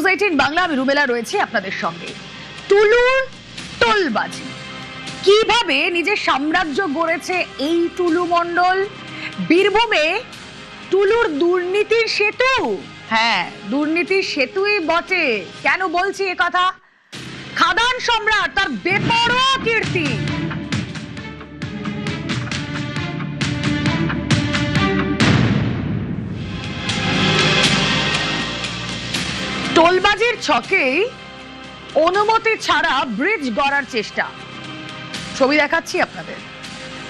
News 18 Bangla, আমি রুমেলা রয়েছে আপনাদের সঙ্গে। টুলুর টোলবাজি, কিভাবে নিজের সাম্রাজ্য গড়েছে এই টুলু মণ্ডল। বীরভূমে টুলুর দুর্নীতির সেতু, হ্যাঁ দুর্নীতির সেতুই বটে। কেন বলছি এ কথা? খাদান সম্রাট, তার বেপরোয়া কীর্তি। টোলবাজির ছকেই অনুমতি ছাড়া ব্রিজ গড়ার চেষ্টা, ছবি দেখাচ্ছি আপনাদের।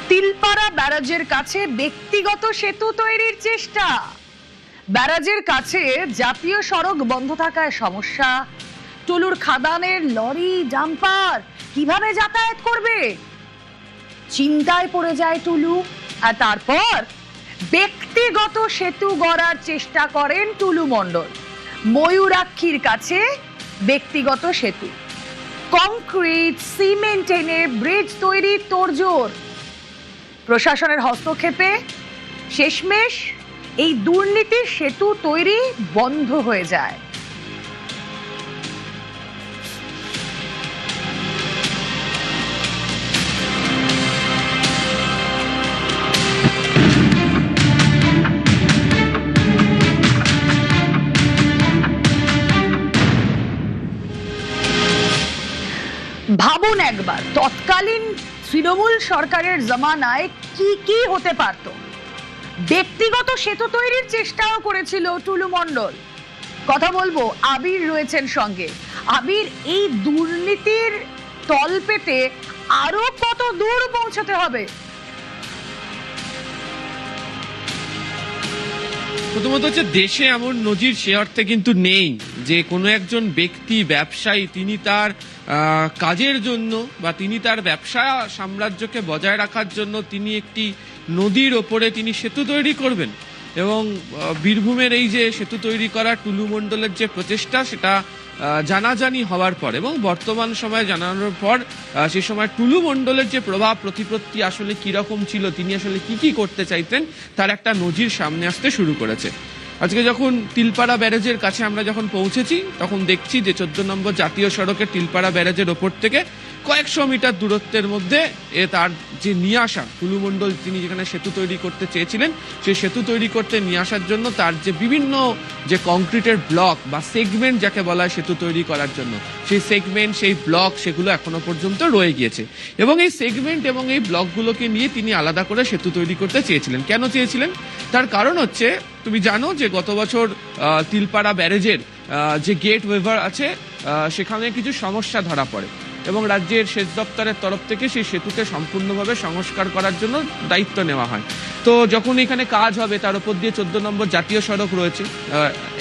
তিলপাড়া ব্যারাজের কাছে ব্যক্তিগত সেতু তৈরির চেষ্টা। ব্যারাজের কাছে জাতীয় সড়ক বন্ধ থাকায় সমস্যা। টুলুর খাদানের লরি ডাম্পার কিভাবে যাতায়াত করবে, চিন্তায় পড়ে যায় টুলু। আর তারপর ব্যক্তিগত সেতু গড়ার চেষ্টা করেন টুলু মণ্ডল। ময়ূরাক্ষীর কাছে ব্যক্তিগত সেতু, কংক্রিট সিমেন্ট এনে ব্রিজ তৈরির তোড়জোড়। প্রশাসনের হস্তক্ষেপে শেষমেশ এই দুর্নীতির সেতু তৈরি বন্ধ হয়ে যায়। ভাবুন একবার, তৎকালীন তৃণমূল সরকারের জমানায় কি কি হতে পারত। ব্যক্তিগত সেতু তৈরির চেষ্টাও করেছিল টুলু মণ্ডল। কথা বলবো, আবির রয়েছেন সঙ্গে। আবির, এই দুর্নীতির তল পেতে আরো কত দূর পৌঁছতে হবে? প্রথমত হচ্ছে, দেশে এমন নজির সে অর্থে কিন্তু নেই যে কোনো একজন ব্যক্তি ব্যবসায়ী তিনি তার কাজের জন্য বা তিনি তার ব্যবসা সাম্রাজ্যকে বজায় রাখার জন্য তিনি একটি নদীর ওপরে তিনি সেতু তৈরি করবেন। এবং বীরভূমের এই যে সেতু তৈরি করা টুলু মণ্ডলের যে প্রচেষ্টা, সেটা জানাজানি হওয়ার পর এবং বর্তমান সময়ে জানানোর পর সে সময় টুলু মণ্ডলের যে প্রভাব প্রতিপত্তি আসলে কিরকম ছিল, তিনি আসলে কি করতে চাইতেন, তার একটা নজির সামনে আসতে শুরু করেছে। আজকে যখন তিলপাড়া ব্যারেজের কাছে আমরা যখন পৌঁছেছি, তখন দেখছি যে 14 নম্বর জাতীয় সড়কের তিলপাড়া ব্যারেজের ওপর থেকে কয়েকশো মিটার দূরত্বের মধ্যে তার যে নিয়ে আসা, টুলু মণ্ডল তিনি যেখানে সেতু তৈরি করতে চেয়েছিলেন, সেই সেতু তৈরি করতে নিয়ে আসার জন্য তার যে বিভিন্ন যে কংক্রিটের ব্লক বা সেগমেন্ট যাকে বলা হয় সেতু তৈরি করার জন্য, সেই সেগমেন্ট সেই ব্লক সেগুলো এখনো পর্যন্ত রয়ে গিয়েছে। এবং এই সেগমেন্ট এবং এই ব্লকগুলোকে নিয়ে তিনি আলাদা করে সেতু তৈরি করতে চেয়েছিলেন। কেন চেয়েছিলেন? তার কারণ হচ্ছে, তুমি জানো যে গত বছর তিলপাড়া ব্যারেজের যে গেট ওয়েভার আছে সেখানে কিছু সমস্যা ধরা পড়ে এবং রাজ্যের সেচ দপ্তরের তরফ থেকে সেই সেতুকে সম্পূর্ণভাবে সংস্কার করার জন্য দায়িত্ব নেওয়া হয়। তো যখন এখানে কাজ হবে, তার উপর দিয়ে 14 নম্বর জাতীয় সড়ক রয়েছে,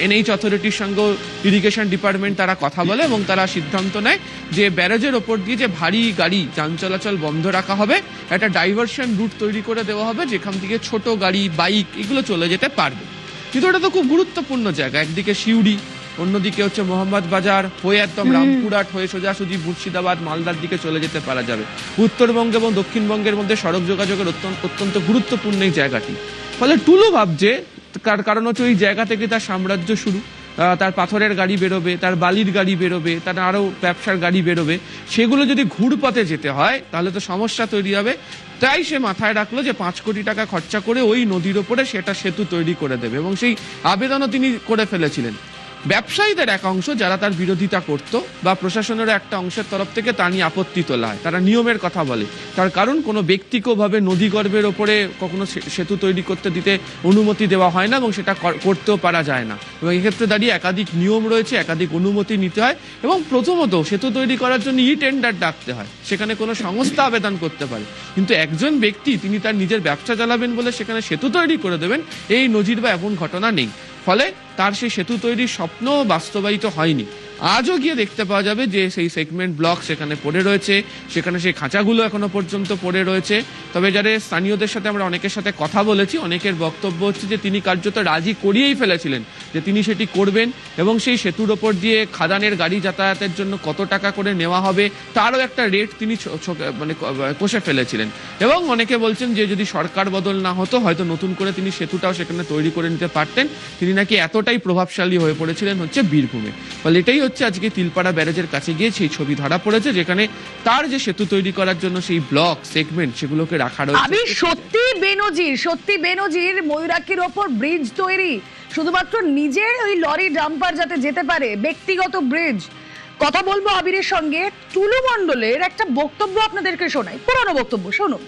এনএইচ অথরিটির সঙ্গে ইরিগেশন ডিপার্টমেন্ট তারা কথা বলে এবং তারা সিদ্ধান্ত নেয় যে ব্যারেজের ওপর দিয়ে যে ভারী গাড়ি যান চলাচল বন্ধ রাখা হবে, একটা ডাইভারশন রুট তৈরি করে দেওয়া হবে যেখান থেকে ছোট গাড়ি বাইক এগুলো চলে যেতে পারবে। কিন্তু এটা তো খুব গুরুত্বপূর্ণ জায়গা, একদিকে সিউড়ি, অন্যদিকে হচ্ছে মোহাম্মদ বাজার হয়ে একদম রামপুরহাট হয়ে সোজাসুজি মুর্শিদাবাদ মালদার দিকে চলে যেতে পারা যাবে। উত্তরবঙ্গ এবং দক্ষিণবঙ্গের মধ্যে সড়ক যোগাযোগের অত্যন্ত গুরুত্বপূর্ণ এই জায়গাটি। ফলে টুলু ভাবছে, তার কারণ হচ্ছে ওই জায়গা থেকে তার সাম্রাজ্য শুরু। তার পাথরের গাড়ি বেরোবে, তার বালির গাড়ি বেরোবে, তার আরও ব্যবসার গাড়ি বেরোবে। সেগুলো যদি ঘুরপথে যেতে হয় তাহলে তো সমস্যা তৈরি হবে। তাই সে মাথায় রাখলো যে 5 কোটি টাকা খরচা করে ওই নদীর ওপরে সেটা সেতু তৈরি করে দেবে এবং সেই আবেদনও তিনি করে ফেলেছিলেন। ব্যবসায়ীদের এক অংশ যারা তার বিরোধিতা করত বা প্রশাসনের একটা অংশের তরফ থেকে তা নিয়ে আপত্তি তোলা হয়, তারা নিয়মের কথা বলে। তার কারণ কোনো ব্যক্তিগতভাবে নদীগর্ভের ওপরে কখনো সেতু তৈরি করতে দিতে অনুমতি দেওয়া হয় না এবং সেটা করতেও পারা যায় না। এবং এক্ষেত্রে দাঁড়িয়ে একাধিক নিয়ম রয়েছে, একাধিক অনুমতি নিতে হয় এবং প্রথমত সেতু তৈরি করার জন্য টেন্ডার ডাকতে হয়, সেখানে কোনো সংস্থা আবেদন করতে পারে। কিন্তু একজন ব্যক্তি তিনি তার নিজের ব্যবসা চালাবেন বলে সেখানে সেতু তৈরি করে দেবেন, এই নজির বা এমন ঘটনা নেই। ফলে তার সেই সেতু তৈরির স্বপ্ন বাস্তবায়িত হয়নি। আজও গিয়ে দেখতে পাওয়া যাবে যে সেই সেগমেন্ট ব্লক সেখানে পড়ে রয়েছে, সেখানে সেই খাঁচাগুলো এখনো পর্যন্ত পড়ে রয়েছে। তবে যারা স্থানীয়দের সাথে আমরা অনেকের সাথে কথা বলেছি, অনেকের বক্তব্য হচ্ছে যে তিনি কার্যত রাজি করিয়েই ফেলেছিলেন যে তিনি সেটি করবেন এবং সেই সেতুর ওপর দিয়ে খাদানের গাড়ি যাতায়াতের জন্য কত টাকা করে নেওয়া হবে তারও একটা রেট তিনি মানে কষে ফেলেছিলেন। এবং অনেকে বলছেন যে যদি সরকার বদল না হতো হয়তো নতুন করে তিনি সেতুটাও সেখানে তৈরি করে নিতে পারতেন। তিনি নাকি এত ততটাই প্রভাবশালী হয়ে পড়েছিলেন হচ্ছে বীরভূমে। ফলে এটাই হচ্ছে আজকে তিলপাড়া ব্যারেজের কাছে গিয়ে সেই ছবি ধরা পড়েছে, যেখানে তার যে সেতু তৈরি করার জন্য সেই ব্লক সেগমেন্ট সেগুলোকে রাখা রয়েছে। আমি সত্যি বেনজির ময়ূরাক্ষীর ওপর ব্রিজ তৈরি শুধুমাত্র নিজের ওই লরি ডাম্পার যাতে যেতে পারে, ব্যক্তিগত ব্রিজ। কথা বলবো আবিরের সঙ্গে, টুলু মণ্ডলের একটা বক্তব্য আপনাদেরকে শোনাই, পুরনো বক্তব্য শুনুন।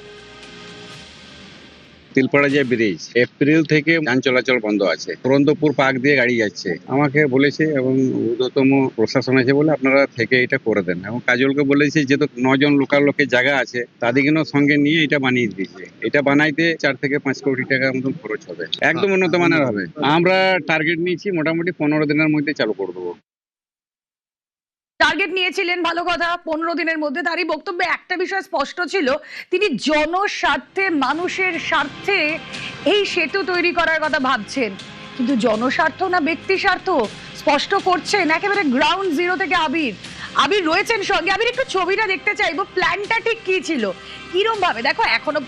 তিলপাড়া যে ব্রিজ এপ্রিল থেকে যান চলাচল বন্ধ আছে, পুরন্দপুর পার্ক দিয়ে গাড়ি যাচ্ছে। আমাকে বলেছে এবং ঊর্ধ্বতম প্রশাসন আছে বলে আপনারা থেকে এটা করে দেন, এবং কাজলকে বলেছে যেহেতু 9 জন লোকাল লোকের জায়গা আছে তাদেরকেও সঙ্গে নিয়ে এটা বানিয়ে দিয়েছে। এটা বানাইতে 4 থেকে 5 কোটি টাকার মতন খরচ হবে, একদম উন্নত মানের হবে। আমরা টার্গেট নিয়েছি মোটামুটি 15 দিনের মধ্যে চালু করে দেবো। টার্গেট নিয়েছিলেন, ভালো কথা, 15 দিনের মধ্যে। তারই বক্তব্যে একটা বিষয় স্পষ্ট ছিল, তিনি জনস্বার্থে, মানুষের স্বার্থে এই সেতু তৈরি করার কথা ভাবছেন। কিন্তু জনস্বার্থ না ব্যক্তি স্বার্থ স্পষ্ট করছেন একেবারে গ্রাউন্ড জিরো থেকে আবির রয়েছেন সঙ্গে। আবির, একটু ছবিটা দেখতে চাইবো, প্ল্যানটা ঠিক কি ছিল, কিরম ভাবে? দেখো, এখনো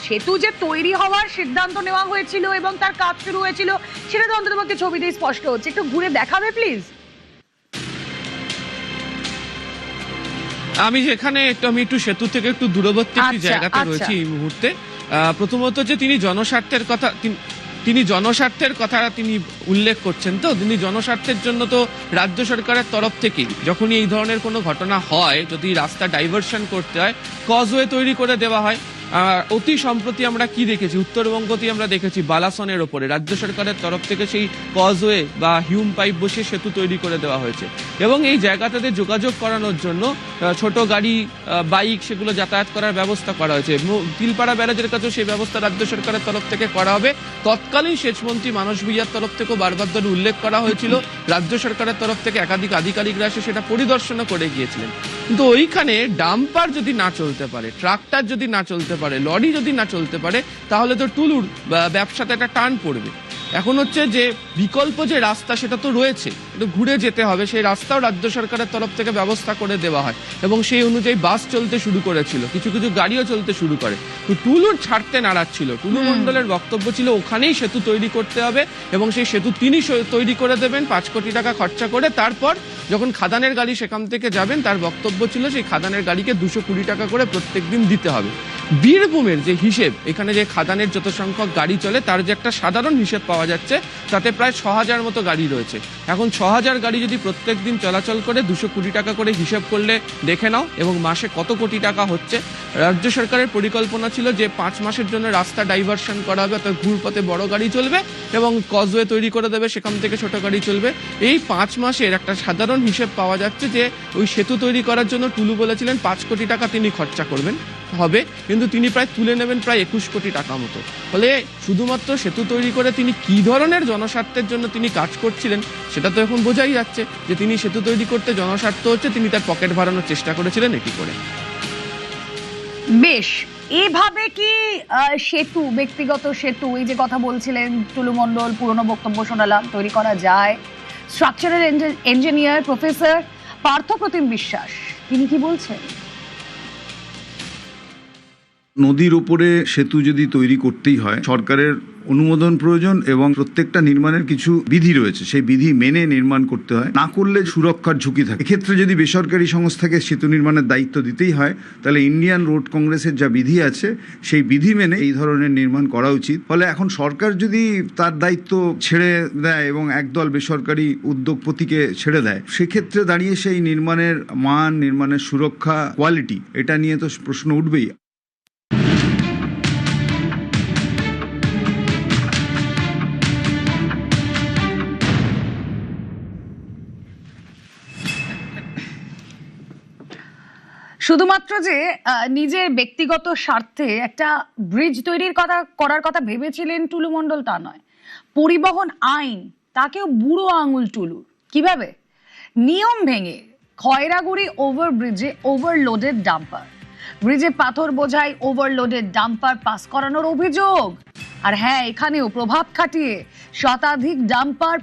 সেতু যে তৈরি হওয়ার সিদ্ধান্ত নেওয়া হয়েছিল এবং তার কাজ শুরু হয়েছিল সেটা তো অন্ততপক্ষে ছবিতেই স্পষ্ট হচ্ছে। একটু ঘুরে দেখাবে প্লিজ। আমি যেখানে আমি একটু সেতু থেকে একটু দূরবর্তী একটি জায়গাতে রয়েছি এই মুহূর্তে। প্রথমত যে তিনি জনস্বার্থের কথা তিনি উল্লেখ করছেন। তো তিনি জনস্বার্থের জন্য তো রাজ্য সরকারের তরফ থেকে যখনই এই ধরনের কোনো ঘটনা হয়, যদি রাস্তা ডাইভারশন করতে হয়, কজওয়ে তৈরি করে দেওয়া হয়। অতি সম্প্রতি আমরা কি দেখেছি, উত্তরবঙ্গতে আমরা দেখেছি বালাসনের ওপরে রাজ্য সরকারের তরফ থেকে সেই কজওয়ে বা হিউম পাইপ বসিয়ে সেতু তৈরি করে দেওয়া হয়েছে, এবং এই জায়গাটাতে যোগাযোগ করানোর জন্য ছোট গাড়ি, বাইক সেগুলো যাতায়াত করার ব্যবস্থা করা হয়েছে। তিলপাড়া ব্যারাজের কাছেও সেই ব্যবস্থা রাজ্য সরকারের তরফ থেকে করা হবে। তৎকালীন সেচমন্ত্রী মানস ভুঁইয়ার তরফ থেকেও বারবার ধরে উল্লেখ করা হয়েছিল, রাজ্য সরকারের তরফ থেকে একাধিক আধিকারিকরা এসে সেটা পরিদর্শনও করে গিয়েছিলেন। কিন্তু ওইখানে ডাম্পার যদি না চলতে পারে, ট্রাক্টর যদি না চলতে পারে, লরি যদি না চলতে পারে, তাহলে তো টুলুর ব্যবসাতে একটা টান পড়বে। এখন হচ্ছে যে বিকল্প যে রাস্তা সেটা তো রয়েছে, কিন্তু ঘুরে যেতে হবে, সেই রাস্তাও রাজ্য সরকারের তরফ থেকে ব্যবস্থা করে দেওয়া হয়, এবং সেই অনুযায়ী বাস চলতে শুরু করেছিল, কিছু কিছু গাড়িও চলতে শুরু করে। তো টুলুর ছাড়তে নাড়াচ্ছিল। টুলু মণ্ডলের বক্তব্য ছিল ওখানেই সেতু তৈরি করতে হবে, এবং সেই সেতু তিনি তৈরি করে দেবেন 5 কোটি টাকা খরচা করে। তারপর যখন খাদানের গাড়ি সেখান থেকে যাবেন, তার বক্তব্য ছিল সেই খাদানের গাড়িকে 220 টাকা করে প্রত্যেক দিন দিতে হবে। বীরভূমের যে হিসেব, এখানে যে খাদানের যত সংখ্যক গাড়ি চলে তার যে একটা সাধারণ হিসেব পাওয়া যাচ্ছে, তাতে প্রায় 6000 মতো গাড়ি রয়েছে। এখন 6000 গাড়ি যদি প্রত্যেক দিন চলাচল করে 220 টাকা করে হিসেব করলে দেখে নাও, এবং মাসে কত কোটি টাকা হচ্ছে। রাজ্য সরকারের পরিকল্পনা ছিল যে 5 মাসের জন্য রাস্তা ডাইভারশন করা হবে, অর্থাৎ ঘুরপথে বড় গাড়ি চলবে এবং কজওয়ে তৈরি করে দেবে, সেখান থেকে ছোট গাড়ি চলবে। এই 5 মাসের একটা সাধারণ হিসেব পাওয়া যাচ্ছে যে ওই সেতু তৈরি করার জন্য টুলু বলেছিলেন 5 কোটি টাকা তিনি খরচা করবেন হবে, কিন্তু তিনি প্রায় তুলে নেবেন প্রায় 21 কোটি টাকা মতো। ফলে শুধুমাত্র সেতু তৈরি করে তিনি কি ধরনের জনস্বার্থের জন্য তিনি কাজ করছিলেন সেটা তো এখন বোঝাই যাচ্ছে, যে তিনি সেতু তৈরি করতে জনস্বার্থ হচ্ছে, তিনি তার পকেট ভরানোর চেষ্টা করেছিলেন এটি করে। বেশ, এভাবে কি সেতু, ব্যক্তিগত সেতু, এই যে কথা বলছিলেন টুলু মণ্ডল, পুরনো বক্তব্য শোনালাম, তৈরি করা যায়? স্ট্রাকচারাল ইঞ্জিনিয়ার প্রফেসর পার্থপ্রতিম বিশ্বাস তিনি কি বলছেন? নদীর উপরে সেতু যদি তৈরি করতেই হয়, সরকারের অনুমোদন প্রয়োজন এবং প্রত্যেকটা নির্মাণের কিছু বিধি রয়েছে, সেই বিধি মেনে নির্মাণ করতে হয়, না করলে সুরক্ষার ঝুঁকি থাকে। এক্ষেত্রে যদি বেসরকারি সংস্থাকে সেতু নির্মাণের দায়িত্ব দিতেই হয়, তাহলে ইন্ডিয়ান রোড কংগ্রেসের যা বিধি আছে সেই বিধি মেনে এই ধরনের নির্মাণ করা উচিত। ফলে এখন সরকার যদি তার দায়িত্ব ছেড়ে দেয় এবং একদল বেসরকারি উদ্যোগপতিকে ছেড়ে দেয়, সেক্ষেত্রে দাঁড়িয়ে সেই নির্মাণের মান, নির্মাণের সুরক্ষা, কোয়ালিটি, এটা নিয়ে তো প্রশ্ন উঠবেই। শুধুমাত্র যে নিজের ব্যক্তিগত স্বার্থে একটা ব্রিজ তৈরির করার কথা ভেবেছিলেন টুলু মণ্ডল তা নয়, পরিবহন আইন তাকেও বুড়ো আঙুল টুলু। কিভাবে? নিয়ম ভেঙে খয়রাগুড়ি ওভারব্রিজে ওভারলোডেড ডাম্পার, ব্রিজে পাথর বোঝাই ওভারলোডেড ডাম্পার পাস করানোর অভিযোগ। আর হ্যাঁ, এখানেও প্রভাব খাটিয়ে শতাধিক ডাম্পার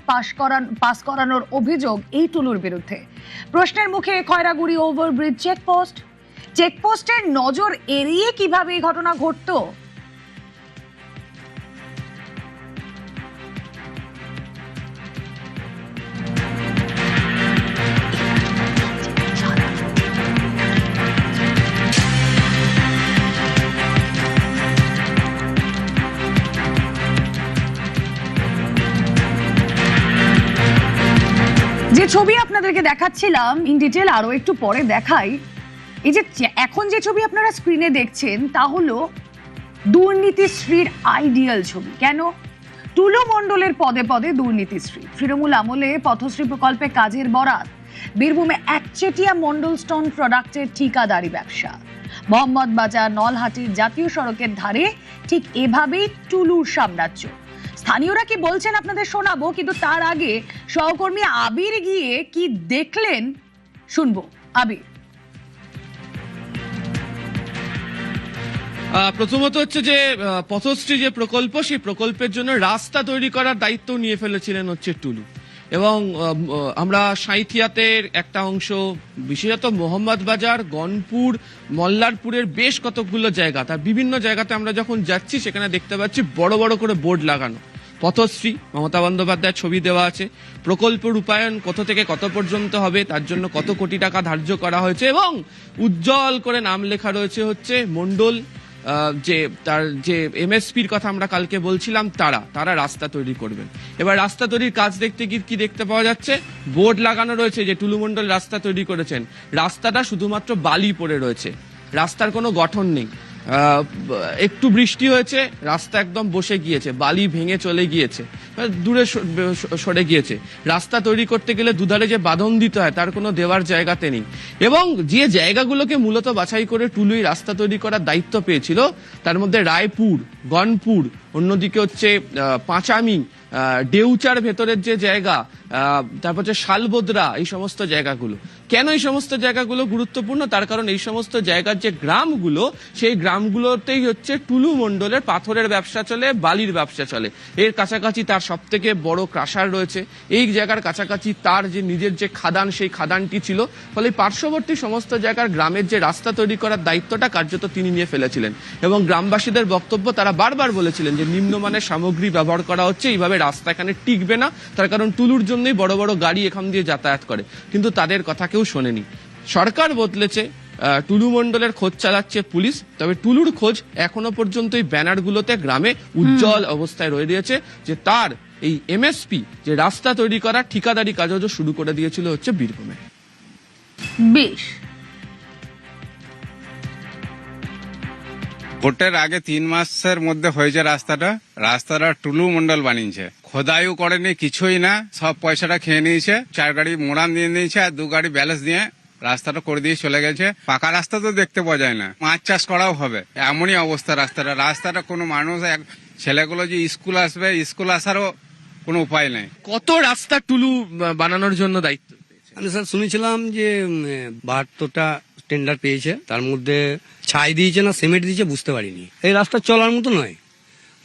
পাস করানোর অভিযোগ এই টুলুর বিরুদ্ধে। প্রশ্নের মুখে খয়রাগুড়ি ওভারব্রিজ চেকপোস্টের নজর এড়িয়ে কিভাবে এই ঘটনা ঘটতো? ছবি আপনাদেরকে দেখাচ্ছিলাম ইন ডিটেল, আরো একটু পরে দেখাই। এই যে এখন যে ছবি আপনারা স্ক্রিনে দেখছেন তা হলো দুর্নীতিশ্রীর আইডিয়াল ছবি। কেন? টুলু মণ্ডলের পদে পদে দুর্নীতিশ্রী, তৃণমূল আমলে পথশ্রী প্রকল্পে কাজের বরাত, বীরভূমে একচেটিয়া মণ্ডল স্টোন প্রোডাক্টের ঠিকাদারি ব্যবসা, মোহাম্মদ বাজার নলহাটির জাতীয় সড়কের ধারে ঠিক এভাবেই টুলুর সাম্রাজ্য। স্থানীয়রা কি বলছেন আপনাদের শোনাবো, কিন্তু তার আগে সহকর্মী আবির গিয়ে কি দেখলেন শুনবো। আবির। প্রথমত হচ্ছে যে পথশ্রী যে প্রকল্প, সেই প্রকল্পের জন্য রাস্তা তৈরি করার দায়িত্ব নিয়ে ফেলেছিলেন হচ্ছে টুলু। এবং আমরা সাঁইথিয়াতের একটা অংশ, বিশেষত মোহাম্মদ বাজার, গনপুর, মল্লারপুরের বেশ কতগুলো জায়গা, তার বিভিন্ন জায়গাতে আমরা যখন যাচ্ছি সেখানে দেখতে পাচ্ছি বড় বড় করে বোর্ড লাগানো, পথশ্রী, মমতা বন্দ্যোপাধ্যায়ের ছবি দেওয়া আছে, প্রকল্প রূপায়ণ কত থেকে কত পর্যন্ত হবে, তার জন্য কত কোটি টাকা ধার্য করা হয়েছে, এবং উজ্জ্বল করে নাম লেখা রয়েছে হচ্ছে মণ্ডল, যে তার যে এমএসপির কথা আমরা কালকে বলছিলাম, তারা রাস্তা তৈরি করবেন। এবার রাস্তা তৈরির কাজ দেখতে কি দেখতে পাওয়া যাচ্ছে, বোর্ড লাগানো রয়েছে যে টুলু মণ্ডল রাস্তা তৈরি করেছেন, রাস্তাটা শুধুমাত্র বালি পড়ে রয়েছে, রাস্তার কোনো গঠন নেই। একটু বৃষ্টি হয়েছে, রাস্তা একদম বসে গিয়েছে, বালি ভেঙে চলে গিয়েছে, দূরে সরে গিয়েছে। রাস্তা তৈরি করতে গেলে দুধারে যে বাঁধন দিতে হয় তার কোনো দেওয়ার জায়গাতে নেই। এবং যে জায়গাগুলোকে মূলত বাছাই করে টুলুই রাস্তা তৈরি করার দায়িত্ব পেয়েছিল, তার মধ্যে রায়পুর, গনপুর, অন্যদিকে হচ্ছে পাঁচামি, ডেউচার ভেতরের যে জায়গা, তারপর হচ্ছে শালবোদরা, এই সমস্ত জায়গাগুলো। কেন এই সমস্ত জায়গাগুলো গুরুত্বপূর্ণ? তার কারণ এই সমস্ত জায়গার যে গ্রামগুলো, সেই গ্রামগুলোতেই হচ্ছে টুলু মণ্ডলের পাথরের ব্যবসা চলে, বালির ব্যবসা চলে। এর কাছাকাছি তার সব থেকে বড় ক্রাশার রয়েছে, এই জায়গার কাছাকাছি তার যে নিজের যে খাদান, সেই খাদানটি ছিল। ফলে পার্শ্ববর্তী সমস্ত জায়গার গ্রামের যে রাস্তা তৈরি করার দায়িত্বটা কার্যত তিনি নিয়ে ফেলেছিলেন। এবং গ্রামবাসীদের বক্তব্য, তারা বারবার বলেছিলেন যে নিম্নমানের সামগ্রী ব্যবহার করা হচ্ছে, এইভাবে রাস্তা এখানে টিকবে না, তার কারণ টুলুর জন্যই বড় বড় গাড়ি এখান দিয়ে যাতায়াত করে। কিন্তু তাদের কথা কেউ শোনেনি। সরকার বদলেছে, টুলু মণ্ডলের খোঁজ চালাচ্ছে পুলিশ, তবে টুলুর খোঁজ এখনো পর্যন্ত এই ব্যানারগুলোতে গ্রামে উজ্জ্বল অবস্থায় রয়ে দিয়েছে যে তার এই এমএসপি যে রাস্তা তৈরি করা ঠিকাদারি কাজও শুরু করে দিয়েছিল হচ্ছে বীরভূমে। বেশ, ভোটের আগে 3 মাসের মধ্যে হয়েছে রাস্তাটা টুলু মণ্ডল বানিয়েছে, খোদাইও করেনি, কিছুই না, সব পয়সাটা খেয়ে নিয়েছে। 4 গাড়ি মোড়ান দিয়ে নিয়েছে আর 2 গাড়ি ব্যালেন্স দিয়ে রাস্তাটা করে দিয়ে চলে গেছে। পাকা রাস্তা তো দেখতে পাওয়া যায় না, মাছ চাষ করাও হবে, এমনই অবস্থা রাস্তাটা কোনো মানুষ, ছেলেগুলো যে স্কুল আসবে, স্কুল আসারও কোনো উপায় নেই। কত রাস্তা টুলু বানানোর জন্য দায়িত্ব? আমি স্যার শুনেছিলাম যে 72টা টেন্ডার পেয়েছে, তার মধ্যে ছাই দিয়েছে না সিমেন্ট দিয়েছে বুঝতে পারিনি। এই রাস্তা চলার মতো নয়,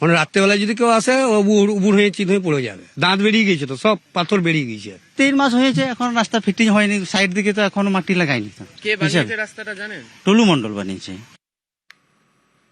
মানে রাত্রেবেলায় যদি কেউ আসে ও উবুর হয়ে চিত হয়ে পড়ে যাবে। দাঁত বেরিয়ে গিয়েছে, তো সব পাথর বেরিয়ে গিয়েছে। 3 মাস হয়েছে, এখন রাস্তা ফিটিং হয়নি, সাইড দিকে তো এখনো মাটি লাগায়নি। তো কে বানিয়েছে রাস্তাটা জানেন? টুলু মণ্ডল বানিয়েছে।